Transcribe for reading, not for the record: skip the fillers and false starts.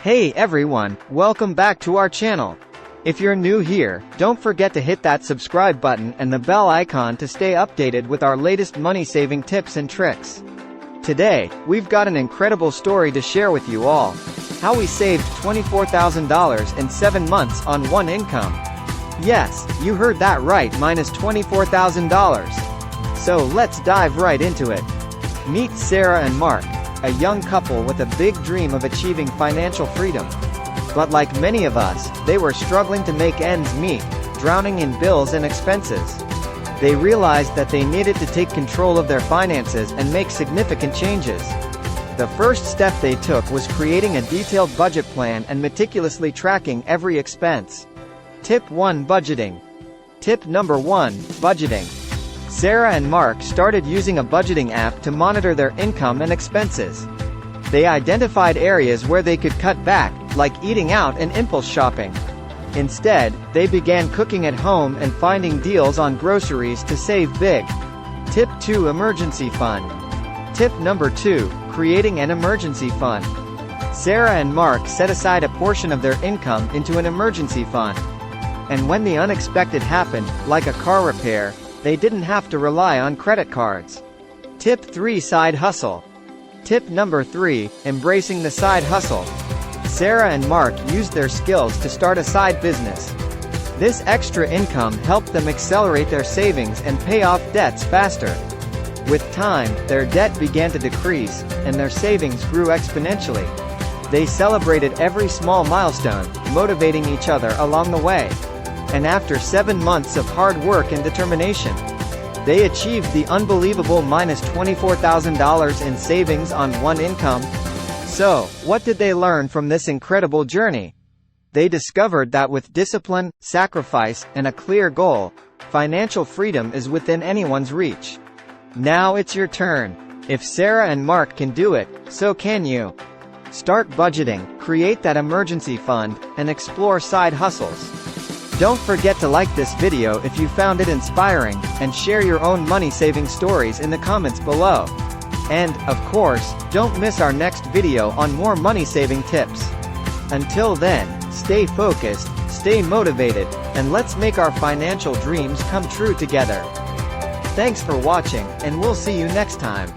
Hey everyone, welcome back to our channel. If you're new here, don't forget to hit that subscribe button and the bell icon to stay updated with our latest money-saving tips and tricks. Today, we've got an incredible story to share with you all. How we saved $24,000 in 7 months on one income. Yes, you heard that right, minus $24,000. So let's dive right into it. Meet Sarah and Mark, a young couple with a big dream of achieving financial freedom. But like many of us, they were struggling to make ends meet, drowning in bills and expenses. They realized that they needed to take control of their finances and make significant changes. The first step they took was creating a detailed budget plan and meticulously tracking every expense. Tip 1: Budgeting. Tip number 1: Budgeting. Sarah and Mark started using a budgeting app to monitor their income and expenses. They identified areas where they could cut back, like eating out and impulse shopping. Instead, they began cooking at home and finding deals on groceries to save big. Tip 2: Emergency Fund. Tip number 2: Creating an emergency fund. Sarah and Mark set aside a portion of their income into an emergency fund. And when the unexpected happened, like a car repair, they didn't have to rely on credit cards. Tip 3: Side Hustle. Tip number 3: Embracing the side hustle. Sarah and Mark used their skills to start a side business. This extra income helped them accelerate their savings and pay off debts faster. With time, their debt began to decrease, and their savings grew exponentially. They celebrated every small milestone, motivating each other along the way. And after 7 months of hard work and determination, they achieved the unbelievable minus $24,000 in savings on one income. So, what did they learn from this incredible journey? They discovered that with discipline, sacrifice, and a clear goal, financial freedom is within anyone's reach. Now it's your turn. If Sarah and Mark can do it, so can you. Start budgeting, create that emergency fund, and explore side hustles. Don't forget to like this video if you found it inspiring, and share your own money-saving stories in the comments below. And, of course, don't miss our next video on more money-saving tips. Until then, stay focused, stay motivated, and let's make our financial dreams come true together. Thanks for watching, and we'll see you next time.